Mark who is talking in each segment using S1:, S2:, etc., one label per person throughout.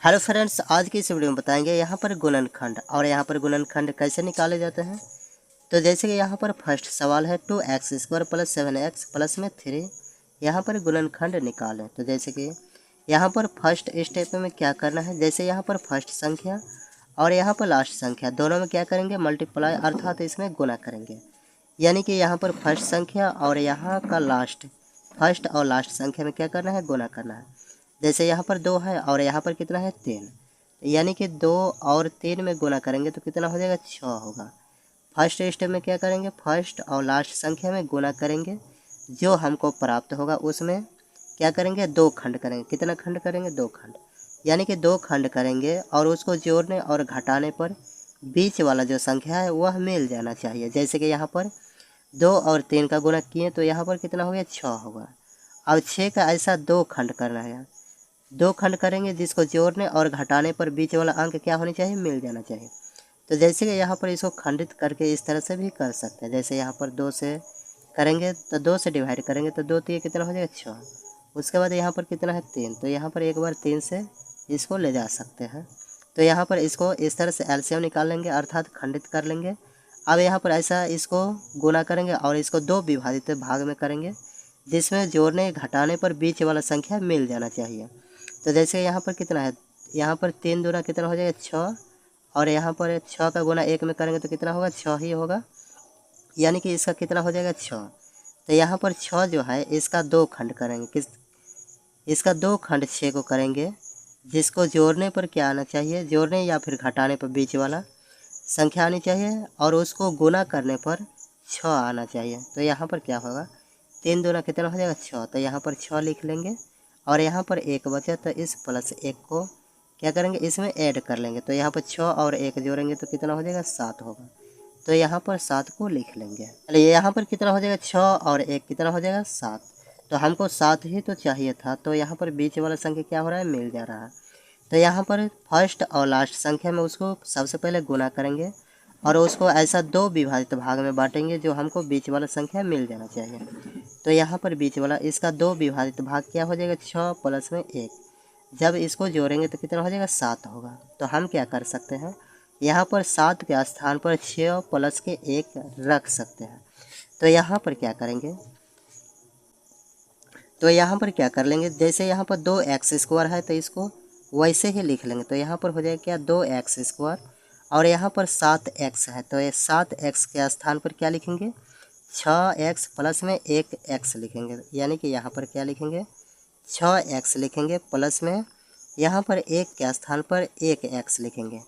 S1: Hello friends, आज की इस वीडियो में बताएंगे यहाँ पर गुणनखंड और यहाँ पर गुणनखंड कैसे निकाले जाते हैं। तो जैसे कि यहाँ पर फर्स्ट सवाल है 2x² + 7x प्लस में 3 यहाँ पर गुणनखंड निकालें। तो जैसे कि यहाँ पर फर्स्ट स्टेप में क्या करना है, जैसे यहाँ पर फर्स्ट संख्या और यहाँ पर लास्ट संख्या दोनों में क्या करेंगे, मल्टीप्लाई अर्थात इसमें गुना करेंगे। यानी कि यहाँ पर फर्स्ट संख्या और यहाँ का फर्स्ट और लास्ट संख्या में क्या करना है, गुना करना है। जैसे यहाँ पर 2 है और यहाँ पर कितना है 3, यानी कि 2 और 3 में गुना करेंगे तो कितना हो जाएगा, 6 होगा। फर्स्ट स्टेप में क्या करेंगे, फर्स्ट और लास्ट संख्या में गुना करेंगे, जो हमको प्राप्त होगा उसमें क्या करेंगे, 2 खंड करेंगे। कितना खंड करेंगे, 2 खंड, यानी कि 2 खंड करेंगे और उसको जोड़ने और घटाने पर बीच वाला जो संख्या है वह मिल जाना चाहिए। जैसे कि यहाँ पर 2 और 3 का गुना किए तो यहाँ पर कितना हो गया, 6 होगा। अब 6 का ऐसा 2 खंड करना है, 2 खंड करेंगे जिसको जोड़ने और घटाने पर बीच वाला अंक क्या होनी चाहिए, मिल जाना चाहिए। तो जैसे कि यहाँ पर इसको खंडित करके इस तरह से भी कर सकते हैं। जैसे यहाँ पर 2 से करेंगे तो 2 से डिवाइड करेंगे तो 2 3 कितना हो जाएगा, 6। उसके बाद यहाँ पर कितना है, 3, तो यहाँ पर एक बार 3 से इसको ले जा सकते हैं। तो यहाँ पर इसको इस तरह से एलसीएम निकाल लेंगे अर्थात खंडित कर लेंगे। अब यहाँ पर ऐसा इसको गुना करेंगे और इसको 2 विभाजित भाग में करेंगे, जिसमें जोड़ने घटाने पर बीच वाला संख्या मिल जाना चाहिए। तो जैसे यहाँ पर कितना है, यहाँ पर 3 दूना कितना हो जाएगा, 6, और यहाँ पर 6 का गुना 1 में करेंगे तो कितना होगा, 6 ही होगा, यानी कि इसका कितना हो जाएगा, 6। तो यहाँ पर 6 जो है इसका 2 खंड करेंगे, इसका 2 खंड 6 को करेंगे, जिसको जोड़ने पर क्या आना चाहिए, जोड़ने या फिर घटाने पर बीच वाला संख्या आनी चाहिए और उसको गुना करने पर 6 आना चाहिए। तो यहाँ पर क्या होगा, 3 दूना कितना हो जाएगा, 6, तो यहाँ पर 6 लिख लेंगे और यहाँ पर 1 बचा तो इस प्लस 1 को क्या करेंगे, इसमें ऐड कर लेंगे। तो यहाँ पर 6 और 1 जोड़ेंगे तो कितना हो जाएगा, 7 होगा। तो यहाँ पर 7 को लिख लेंगे। चलिए यहाँ पर कितना हो जाएगा, 6 और 1 कितना हो जाएगा, 7। तो हमको 7 ही तो चाहिए था, तो यहाँ पर बीच वाला संख्या क्या हो रहा है, मिल जा रहा है। तो यहाँ पर फर्स्ट और लास्ट संख्या में उसको सबसे पहले गुना करेंगे और उसको ऐसा 2 विभाजित भाग में बांटेंगे, जो हमको बीच वाला संख्या मिल जाना चाहिए। तो यहाँ पर बीच वाला इसका 2 विभाजित भाग क्या हो जाएगा, 6 प्लस में 1। जब इसको जोड़ेंगे तो कितना हो जाएगा, 7 होगा। तो हम क्या कर सकते हैं, यहाँ पर 7 के स्थान पर 6 प्लस के 1 रख सकते हैं। तो यहाँ पर क्या करेंगे, तो यहाँ पर क्या कर लेंगे, जैसे यहाँ पर 2x² है तो इसको वैसे ही लिख लेंगे। तो यहाँ पर हो जाएगा क्या, 2x² और यहाँ पर 7x है तो ये 7x के स्थान पर क्या लिखेंगे, 6x प्लस में 1x लिखेंगे। यानी कि यहाँ पर क्या लिखेंगे, 6x लिखेंगे प्लस में यहाँ पर 1 के स्थान पर 1x लिखेंगे।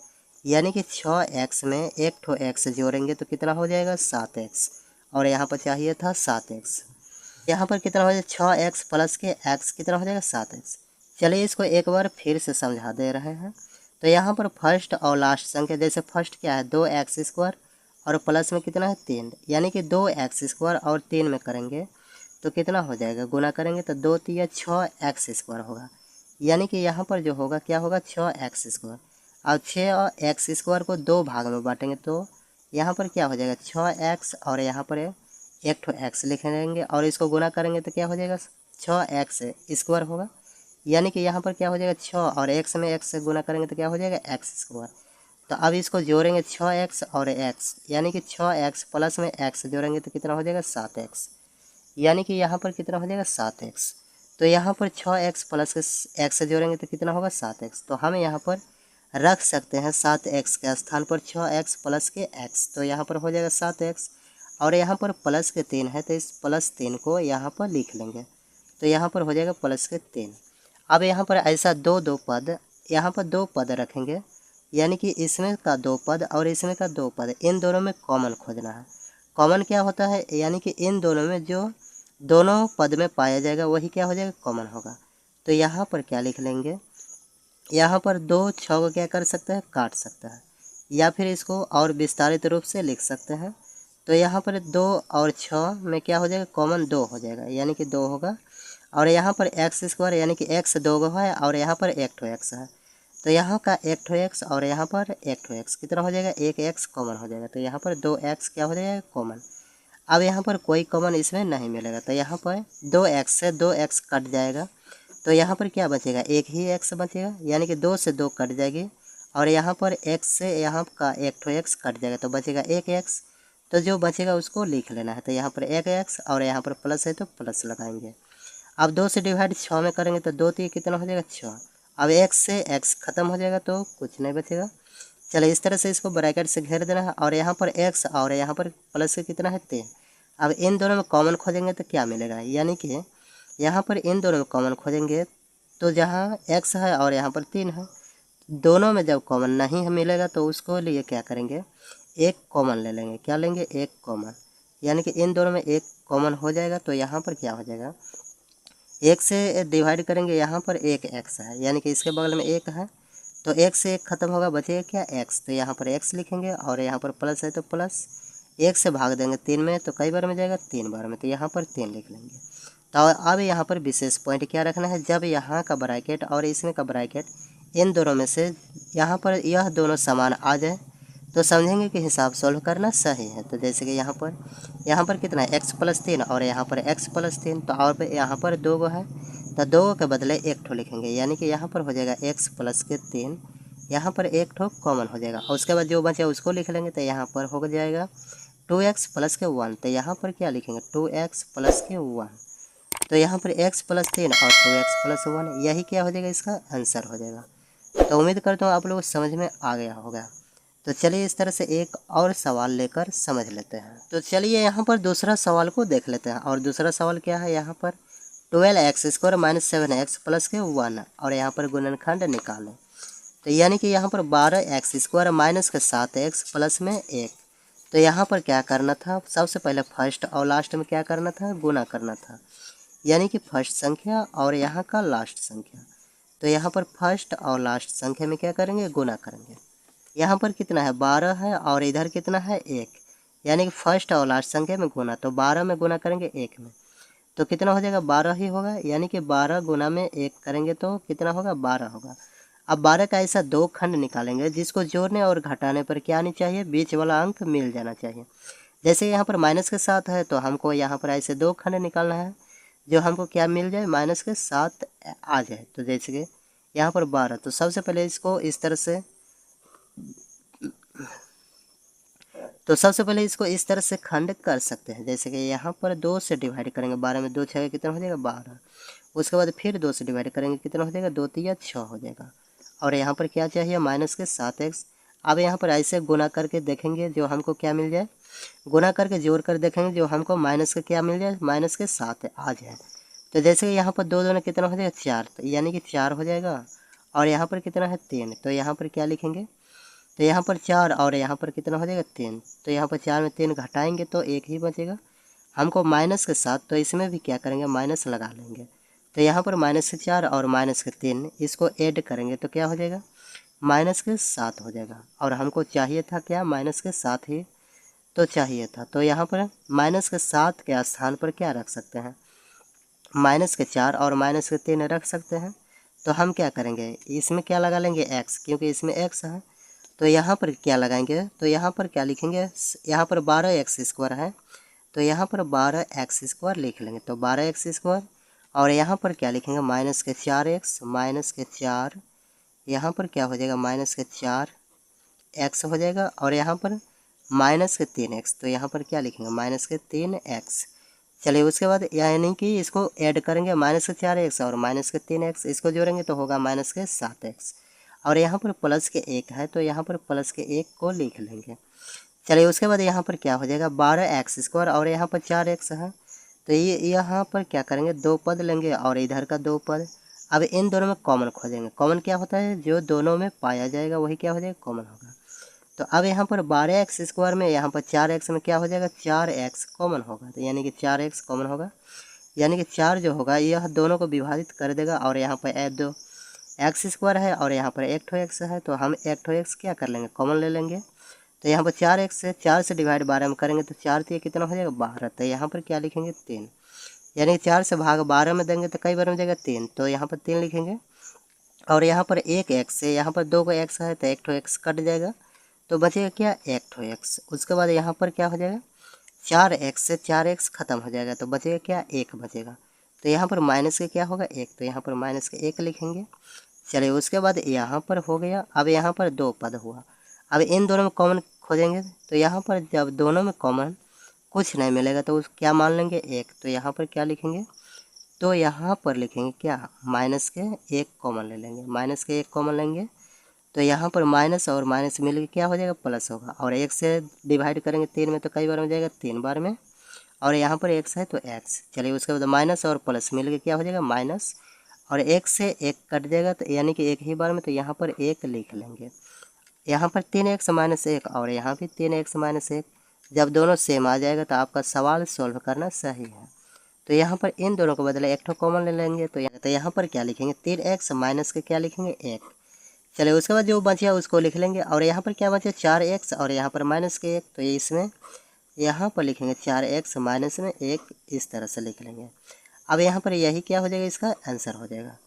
S1: यानी कि 6x में 1 ठो x जोड़ेंगे तो कितना हो जाएगा, 7x, और यहाँ पर चाहिए था 7x। यहाँ पर कितना हो जाएगा, 6x प्लस के x कितना हो जाएगा, 7x। चलिए इसको एक बार फिर से समझा दे रहे हैं। तो यहाँ पर फर्स्ट और लास्ट संख्या, जैसे फर्स्ट क्या है, 2x² और प्लस में कितना है, 3, यानी कि 2x² और 3 में करेंगे तो कितना हो जाएगा, गुना करेंगे तो 2 3 6x² होगा। यानी कि यहाँ पर जो होगा क्या होगा, 6x²। अब 6 और x² को 2 भाग में बांटेंगे तो यहाँ पर क्या हो जाएगा, 6x और यहाँ पर 1 ठो x लिख लेंगे और इसको गुना करेंगे तो क्या हो जाएगा, 6x² होगा। यानी कि यहाँ पर क्या हो जाएगा, 6 और x में x से गुना करेंगे तो क्या हो जाएगा, x²। तो अब इसको जोड़ेंगे 6x और x, यानी कि 6x प्लस में x जोड़ेंगे तो कितना हो जाएगा, 7x। यानी कि यहाँ पर कितना हो जाएगा, 7x। तो यहाँ पर 6x प्लस के x जोड़ेंगे तो कितना होगा, 7x। तो हम यहाँ पर रख सकते हैं 7x के स्थान पर 6x प्लस के x, तो यहाँ पर हो जाएगा 7x। और यहाँ पर प्लस के 3 है तो इस प्लस 3 को यहाँ पर लिख लेंगे। तो यहाँ पर हो जाएगा प्लस के 3। अब यहाँ पर ऐसा दो पद, यहाँ पर 2 पद रखेंगे, यानी कि इसमें का 2 पद और इसमें का 2 पद, इन दोनों में कॉमन खोजना है। कॉमन क्या होता है, यानी कि इन दोनों में जो दोनों पद में पाया जाएगा वही क्या हो जाएगा, कॉमन होगा। तो यहाँ पर क्या लिख लेंगे, यहाँ पर 2 6 को क्या कर सकते हैं, काट सकता है, या फिर इसको और विस्तारित रूप से लिख सकते हैं। तो यहाँ पर 2 और 6 में क्या हो जाएगा, कॉमन 2 हो जाएगा, यानी कि 2 होगा। और यहाँ पर x² यानी कि x 2 है और यहाँ पर 1 ठो x है, तो यहाँ का 1 ठो x और यहाँ पर 1 ठो x कितना हो जाएगा, 1 x कॉमन हो जाएगा। तो यहाँ पर 2x क्या हो जाएगा, कॉमन। अब यहाँ पर कोई कॉमन इसमें नहीं मिलेगा तो यहाँ पर 2x से 2x कट जाएगा तो यहाँ पर क्या बचेगा, एक ही एक्स बचेगा, यानी कि 2 से 2 कट जाएगी और यहाँ पर एक्स से यहाँ का एक ठो एक्स कट जाएगा तो बचेगा एक एक्स। तो जो बचेगा उसको लिख लेना है। तो यहाँ पर एक एक्स और यहाँ पर प्लस है तो प्लस लगाएंगे। अब 2 से डिवाइड 6 में करेंगे तो 2 3 कितना हो जाएगा 6। अब एक्स से एक्स खत्म हो जाएगा तो कुछ नहीं बचेगा। चलिए इस तरह से इसको ब्रैकेट से घेर देना है और यहाँ पर एक्स और यहाँ पर प्लस के कितना है 3। अब इन दोनों में कॉमन खोजेंगे तो क्या मिलेगा, यानी कि यहाँ पर इन दोनों में कॉमन खोजेंगे तो जहाँ एक्स है और यहाँ पर 3 है, दोनों में जब कॉमन नहीं मिलेगा तो उसको लिए क्या करेंगे, एक कॉमन ले लेंगे। क्या लेंगे, एक कॉमन, यानी कि इन दोनों में एक कॉमन हो जाएगा तो यहाँ पर क्या हो जाएगा, एक से डिवाइड करेंगे, यहाँ पर एक एक्स है यानी कि इसके बगल में एक है तो एक से एक खत्म होगा, बचेगा क्या एक्स। तो यहाँ पर एक्स लिखेंगे और यहाँ पर प्लस है तो प्लस, एक से भाग देंगे 3 में तो कई बार में जाएगा 3 बार में, तो यहाँ पर 3 लिख लेंगे। तो अब यहाँ पर विशेष पॉइंट क्या रखना है, जब यहाँ का ब्रैकेट और इसमें का ब्रैकेट इन दोनों में से यहाँ पर यह दोनों समान आ जाए तो समझेंगे कि हिसाब सॉल्व करना सही है। तो जैसे कि यहाँ पर कितना है एक्स प्लस 3 और यहाँ पर एक्स प्लस 3, तो और यहाँ पर 2 गो है तो 2 के बदले एक ठो लिखेंगे, यानी कि यहाँ पर हो जाएगा एक्स प्लस के 3, यहाँ पर एक ठो कॉमन हो जाएगा और उसके बाद जो बचा उसको लिख लेंगे। तो यहाँ पर हो जाएगा 2x प्लस के 1, तो यहाँ पर क्या लिखेंगे 2x प्लस के 1, तो यहाँ पर x प्लस 3 और 2x प्लस 1, यही क्या हो जाएगा, इसका आंसर हो जाएगा। तो उम्मीद करता हूँ आप लोगों को समझ में आ गया होगा। तो चलिए इस तरह से एक और सवाल लेकर समझ लेते हैं। तो चलिए यहाँ पर दूसरा सवाल को देख लेते हैं और दूसरा सवाल क्या है, यहाँ पर 12x² माइनस 7x प्लस के 1 और यहाँ पर गुणनखंड निकालें। तो यानी कि यहाँ पर 12x² माइनस के 7x प्लस में 1, तो यहाँ पर क्या करना था, सबसे पहले फर्स्ट और लास्ट में क्या करना था, गुना करना था, यानी कि फर्स्ट संख्या और यहाँ का लास्ट संख्या। तो यहाँ पर फर्स्ट और लास्ट संख्या में क्या करेंगे, गुना करेंगे। यहाँ पर कितना है 12 है और इधर कितना है 1, यानी कि फर्स्ट और लास्ट संख्या में गुना, तो 12 में गुना करेंगे 1 में तो कितना हो जाएगा 12 ही होगा, यानी कि 12 गुना में 1 करेंगे तो कितना होगा 12 होगा। अब 12 का ऐसा 2 खंड निकालेंगे जिसको जोड़ने और घटाने पर क्या आनी चाहिए, बीच वाला अंक मिल जाना चाहिए। जैसे यहाँ पर माइनस के 7 है तो हमको यहाँ पर ऐसे 2 खंड निकालना है जो हमको क्या मिल जाए, माइनस के 7 आ जाए। तो जैसे कि यहाँ पर 12, तो सबसे पहले इसको इस तरह से इस तरह से खंड कर सकते हैं। जैसे कि यहाँ पर 2 से डिवाइड करेंगे, 12 में 2 6 कितना हो जाएगा 12, उसके बाद फिर 2 से डिवाइड करेंगे कितना हो जाएगा 2 3 6 हो जाएगा। और यहाँ पर क्या चाहिए माइनस के 7x। अब यहाँ पर ऐसे गुना करके देखेंगे जो हमको क्या मिल जाए, गुना करके जोड़ कर देखेंगे जो हमको माइनस का क्या मिल जाए, माइनस के 7 आ जाए। तो जैसे कि यहाँ पर 2 2 कितना हो जाएगा 4, तो यानी कि 4 हो जाएगा और यहाँ पर कितना है 3, तो यहाँ पर क्या लिखेंगे, तो यहाँ पर 4 और यहाँ पर कितना हो जाएगा 3, तो यहाँ पर 4 में 3 घटाएंगे तो 1 ही बचेगा। हमको माइनस के 7, तो इसमें भी क्या करेंगे माइनस लगा लेंगे। तो यहाँ पर माइनस के 4 और माइनस के 3 इसको ऐड करेंगे तो क्या हो जाएगा, माइनस के 7 हो जाएगा। और हमको चाहिए था क्या, माइनस के 7 ही तो चाहिए था। तो यहाँ पर माइनस के 7 के स्थान पर क्या रख सकते हैं, माइनस के 4 और माइनस के 3 रख सकते हैं। तो हम क्या करेंगे, इसमें क्या लगा लेंगे x, क्योंकि इसमें x है। तो यहाँ पर क्या लगाएंगे, तो यहाँ पर क्या लिखेंगे, यहाँ पर 12x² है तो यहाँ पर 12x² लिख लेंगे। तो 12x² और यहाँ पर क्या लिखेंगे माइनस के 4x, माइनस के 4, यहाँ पर क्या हो जाएगा माइनस के 4x हो जाएगा और यहाँ पर माइनस के 3x, तो यहाँ पर क्या लिखेंगे माइनस के 3x। चलिए उसके बाद यानी कि इसको ऐड करेंगे, माइनस के 4x और माइनस के 3x इसको जोड़ेंगे तो होगा माइनस के 7x। और यहाँ पर प्लस के 1 है तो यहाँ पर प्लस के 1 को लिख लेंगे। चलिए उसके बाद यहाँ पर क्या हो जाएगा 12x² और यहाँ पर 4x है तो ये यहाँ पर क्या करेंगे 2 पद लेंगे और इधर का 2 पद। अब इन दोनों में कॉमन खोजेंगे, कॉमन क्या होता है, जो दोनों में पाया जाएगा वही क्या हो जाएगा कॉमन होगा। तो अब यहाँ पर 12x² में यहाँ पर 4x में क्या हो जाएगा 4x कॉमन होगा, तो यानी कि 4x कॉमन होगा, यानी कि 4 जो होगा यह दोनों को विभाजित कर देगा। और यहाँ पर 2x² है और यहाँ पर एक ठो x है तो हम एक ठो x क्या कर लेंगे कॉमन ले लेंगे। तो यहाँ पर 4 से डिवाइड 12 में करेंगे तो 4 3 कितना हो जाएगा 12, तो यहाँ पर क्या लिखेंगे 3, यानी कि 4 से भाग 12 में देंगे तो कई बार में जाएगा 3, तो यहाँ पर 3 लिखेंगे। और यहाँ पर एक x है, यहाँ पर 2 को x है तो एक ठो x कट जाएगा तो बचेगा क्या एक ठो x। उसके बाद यहाँ पर क्या हो जाएगा 4x से 4x खत्म हो जाएगा तो बचेगा क्या 1 बचेगा। तो यहाँ पर माइनस के क्या होगा 1, तो यहाँ पर माइनस के 1 लिखेंगे। चलिए उसके बाद यहाँ पर हो गया। अब यहाँ पर 2 पद हुआ। अब इन दोनों में कॉमन खोजेंगे, तो यहाँ पर जब दोनों में कॉमन कुछ नहीं मिलेगा तो उस क्या मान लेंगे 1, तो यहाँ पर क्या लिखेंगे, तो यहाँ पर लिखेंगे क्या, माइनस के 1 कॉमन ले लेंगे, माइनस के 1 कॉमन लेंगे। तो यहाँ पर माइनस और माइनस मिल के क्या हो जाएगा, प्लस होगा। और 1 से डिवाइड करेंगे 3 में तो कई बार में जाएगा, 3 बार में। और यहाँ पर x है तो x। चलिए उसके बाद माइनस और प्लस मिल के क्या हो जाएगा, माइनस। और 1 से 1 कट जाएगा तो यानी कि 1 ही बार में, तो यहाँ पर 1 लिख लेंगे। यहाँ पर 3x माइनस 1 और यहाँ भी 3x माइनस 1। जब दोनों सेम आ जाएगा तो आपका सवाल सॉल्व करना सही है। तो यहाँ पर इन दोनों को बदले एक ठो कॉमन ले लेंगे, तो यहाँ पर क्या लिखेंगे, 3x माइनस के क्या लिखेंगे 1। चलिए उसके बाद जो बचा उसको लिख लेंगे। और यहाँ पर क्या बचा 4x और यहाँ पर माइनस के 1, तो ये इसमें यहाँ पर लिखेंगे 4x माइनस में 1, इस तरह से लिख लेंगे। अब यहाँ पर यही क्या हो जाएगा, इसका आंसर हो जाएगा।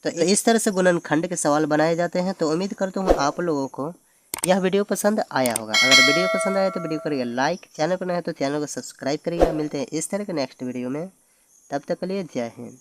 S1: तो इस तरह से गुणनखंड के सवाल बनाए जाते हैं। तो उम्मीद करता हूँ आप लोगों को यह वीडियो पसंद आया होगा। अगर वीडियो पसंद आया तो वीडियो करिए लाइक, चैनल पर नए हैं तो चैनल को सब्सक्राइब करिएगा। मिलते हैं इस तरह के नेक्स्ट वीडियो में, तब तक के लिए जय हिंद।